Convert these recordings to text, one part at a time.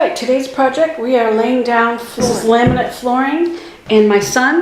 Right, today's project, we are laying down this is laminate flooring, and my son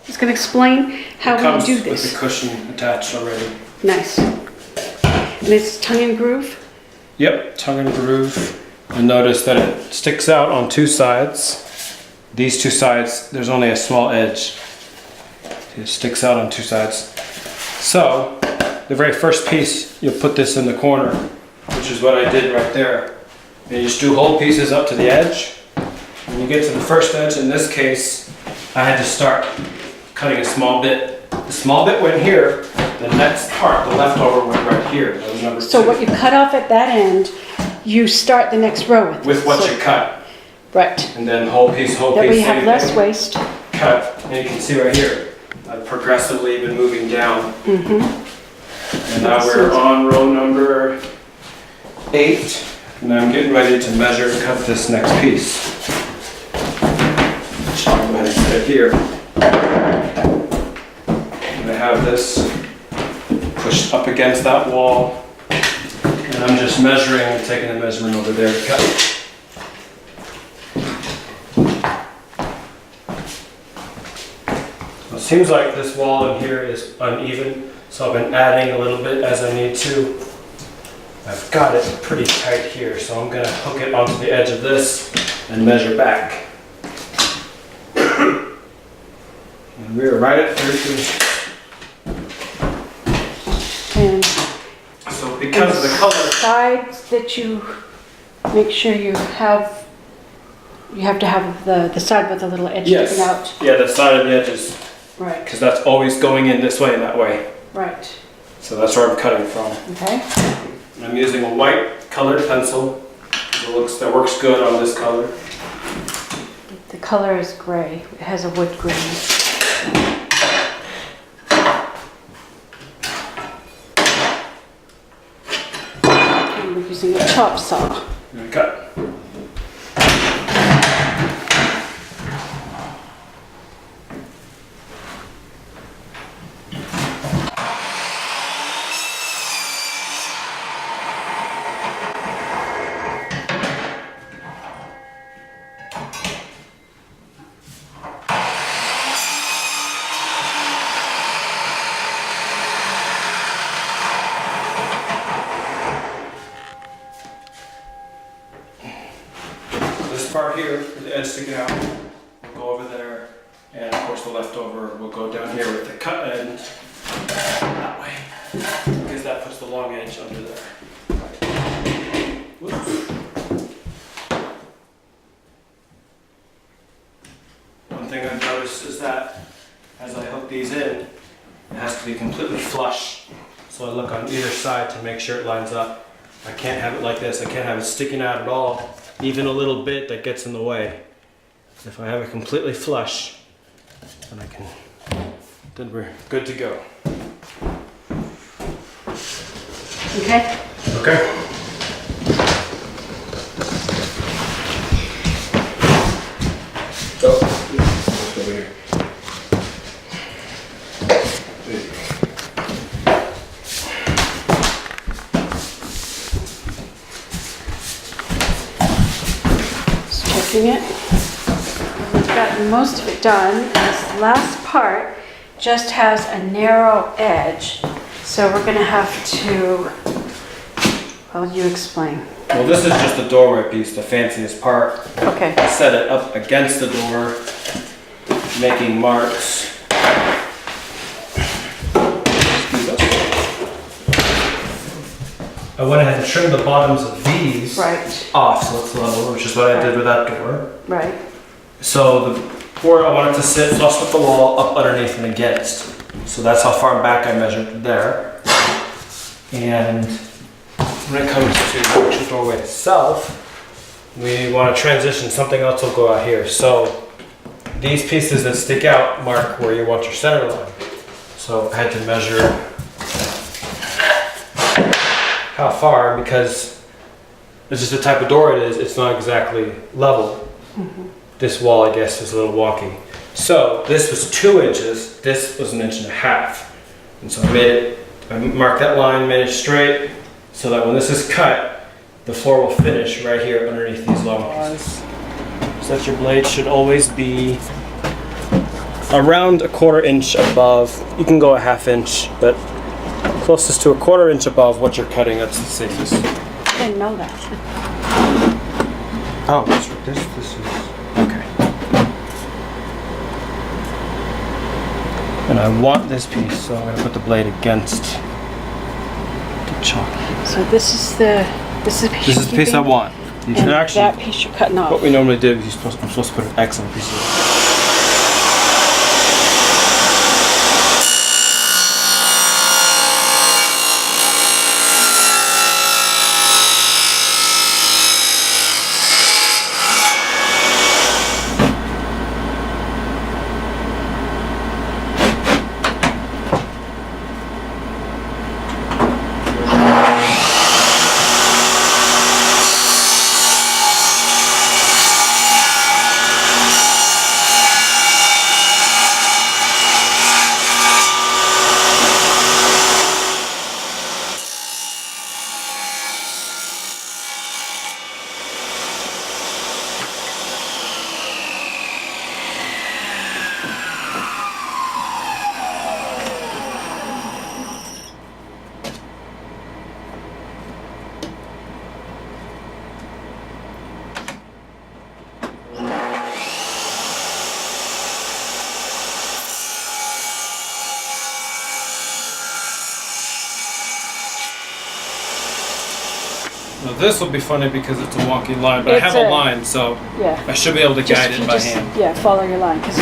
is going to explain how we do this. It comes with the cushion attached already. Nice. And it's tongue and groove? Yep, tongue and groove. You'll notice that it sticks out on two sides. These two sides, there's only a small edge. It sticks out on two sides. So, the very first piece, you'll put this in the corner, which is what I did right there. And you just do whole pieces up to the edge. When you get to the first edge, in this case, I had to start cutting a small bit. The small bit went here, the next part, the leftover went right here. That was number two. So what you cut off at that end, you start the next row with. With what you cut. Right. And then whole piece, That way you have less waste. Cut, and you can see right here, I've progressively been moving down. And now we're on row number 8. And I'm getting ready to measure and cut this next piece. I'll go ahead and set it here. And I have this pushed up against that wall. And I'm just measuring and taking a measurement over there to cut. It seems like this wall in here is uneven, so I've been adding a little bit as I need to. I've got it pretty tight here, so I'm going to hook it onto the edge of this and measure back. And we're right at 33. And so because of the color, sides that you make sure you have to have the side with the little edge sticking out. Yeah, the side of the edges. Right. Because that's always going in this way and that way. Right. So that's where I'm cutting from. Okay. I'm using a white colored pencil. That works good on this color. The color is gray. It has a wood grain. And we're using a chop saw. And cut. This part here, the edge sticking out, will go over there, and of course the leftover will go down here with the cut end that way, because that puts the long edge under there. Whoops. One thing I've noticed is that as I hook these in, it has to be completely flush. So I look on either side to make sure it lines up. I can't have it like this, I can't have it sticking out at all. Even a little bit that gets in the way. If I have it completely flush, then we're good to go. Okay. Okay. Over here. It. We've gotten most of it done. This last part just has a narrow edge, so we're going to have to, well, you explain. Well, this is just the doorway piece, the fanciest part. Okay. I set it up against the door, making marks. I went ahead and trimmed the bottoms of these off so it's level, which is what I did with that door. Right. So where I want it to sit flush with the wall, up underneath and against. So that's how far back I measured there. And when it comes to the actual doorway itself, we want to transition, something else will go out here. So these pieces that stick out mark where you want your center line. So I had to measure how far, because it's just the type of door it is, it's not exactly level. This wall, I guess, is a little wonky. So this was 2 inches, this was 1.5 inches. And so I marked that line, made it straight, so that when this is cut, the floor will finish right here underneath these long pieces. So that your blade should always be around a 1/4 inch above. You can go a 1/2 inch, but closest to a 1/4 inch above what you're cutting, that's the safest. I didn't know that. Oh, this is, okay. And I want this piece, so I'm gonna put the blade against the chalk. So this is the piece. This is the piece I want. You And should actually, that piece you're cutting off. what we normally do is I'm supposed to put an X on the piece of it. Now this will be funny because it's a wonky line, but I have a line, so Yeah. I should be able to guide it by hand. Yeah, follow your line. 'Cause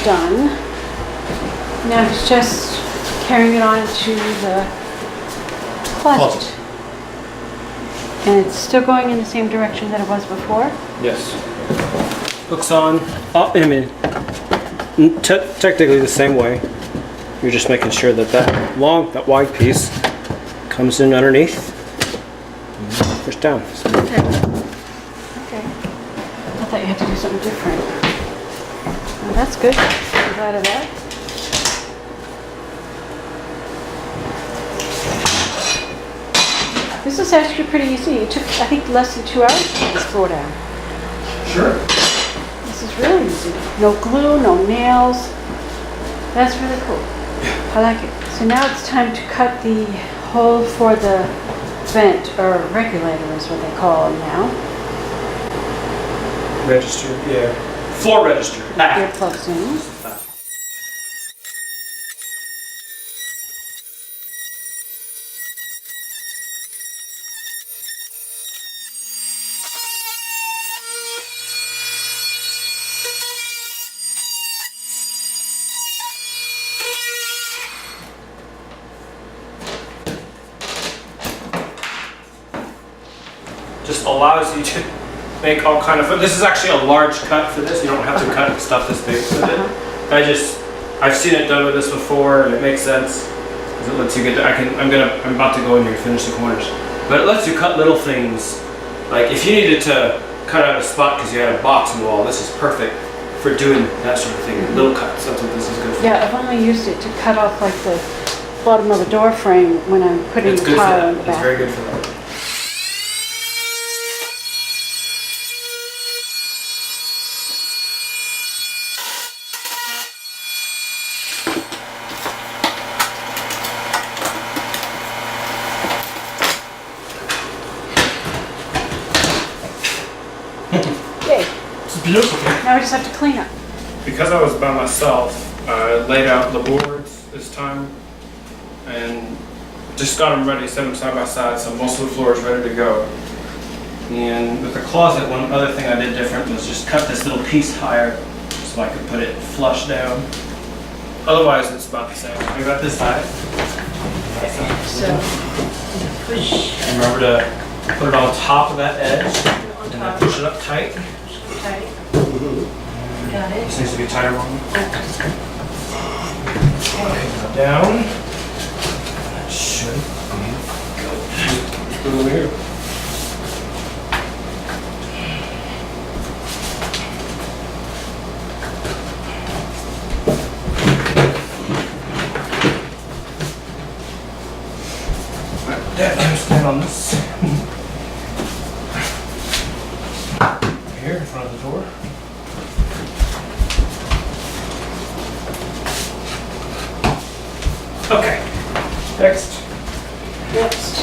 done. Now it's just carrying it on to the closet. And it's still going in the same direction that it was before? Yes. Hooks on. Oh, I mean, technically the same way. You're just making sure that that wide piece comes in underneath. And push down. Okay. I thought you had to do something different. Well, that's good. I'm glad of that. This is actually pretty easy. It took, I think, less than 2 hours to put this floor down. Sure. This is really easy. No glue, no nails. That's really cool. I like it. So now it's time to cut the hole for the vent, or regulator is what they call them now. Register, yeah. Floor register. Ear plugs in. Just allows you to make all kind of, this is actually a large cut for this. You don't have to cut stuff this big with it. I've seen it done with this before, and it makes sense. 'Cause it lets you get to, I'm about to go in here and finish the corners. But it lets you cut little things. Like if you needed to cut out a spot because you had a box in the wall, this is perfect for doing that sort of thing. Little cuts, that's what this is good for. Yeah, I've only used it to cut off like the bottom of the door frame when I'm putting It's the good for tile in that. the It's back. very good for that. Yay. It's beautiful. Now we just have to clean up. Because I was by myself, I laid out the boards this time and just got them ready, set them side by side, so most of the floor is ready to go. And with the closet, one other thing I did different was just cut this little piece higher so I can put it flush down. Otherwise, it's about the same. I got this side. So push And remember to put it on top of that edge on and then top. push it up tight. Tight. Got it. This needs to be tighter one. Okay. Go down. That should be good. Put it over here. Dad can stand on this. Here in front of the door. Okay. Next. Next.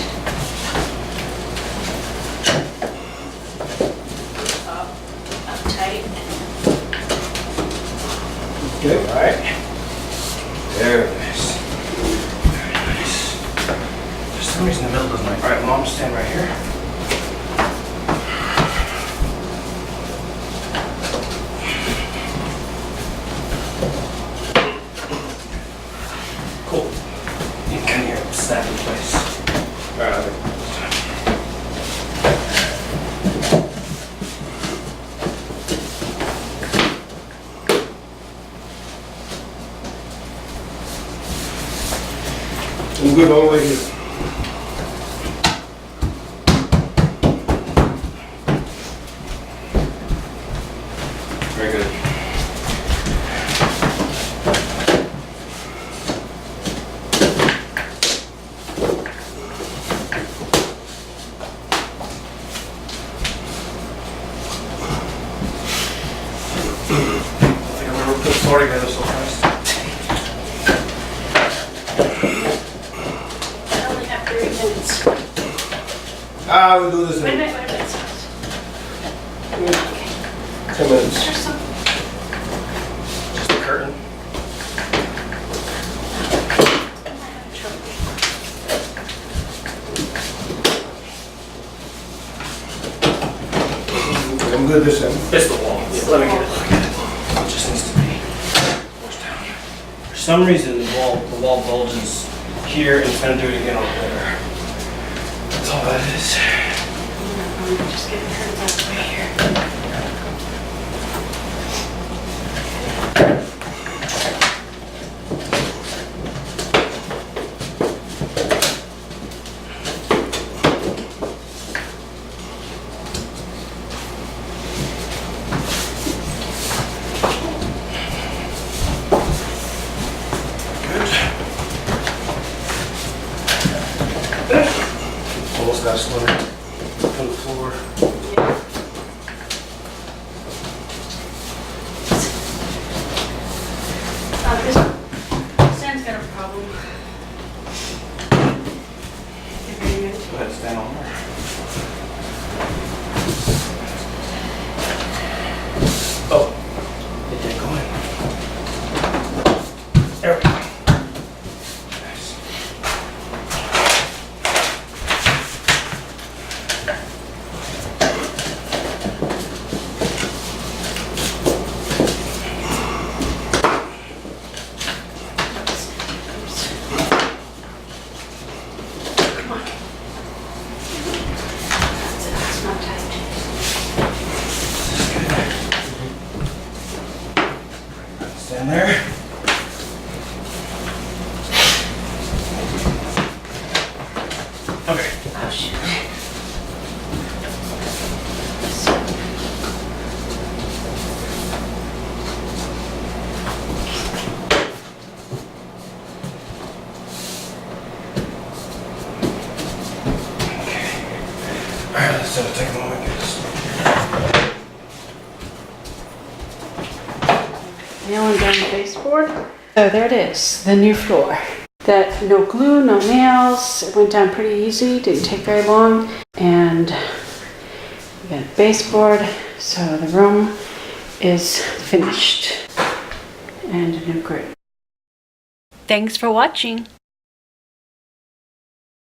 Up tight. Okay. All right. Very nice. Very nice. For some reason the middle doesn't like. All right, Mom, stand right here. Cool. You can hear it snap in place. All right. I'm good all the way here. Very good. I don't think I've ever put a floor together so fast. I only have 30 minutes. We'll do this Wait a in minute, wait a minute. 10 minutes. There's some. Just a curtain. I'm good this end. It's the wall. Let me get it. It just needs to be pushed down. For some reason, the wall bulges here, and it's gonna do it again over there. That's all that is. I'm just getting curtains out of the way here. Almost got a splinter from the floor. This stand's got a problem. Agreement. Go ahead, stand on there. Oh, it didn't go in. There we go. Nice. Come on. That's not tight. Stand there. Okay. Oh, shit. Alright, let's take a moment and get this. Nailing down the baseboard. So there it is, the new floor. That no glue, no nails. It went down pretty easy, didn't take very long. And we got a baseboard, so the room is finished. And a new grid. Thanks for watching.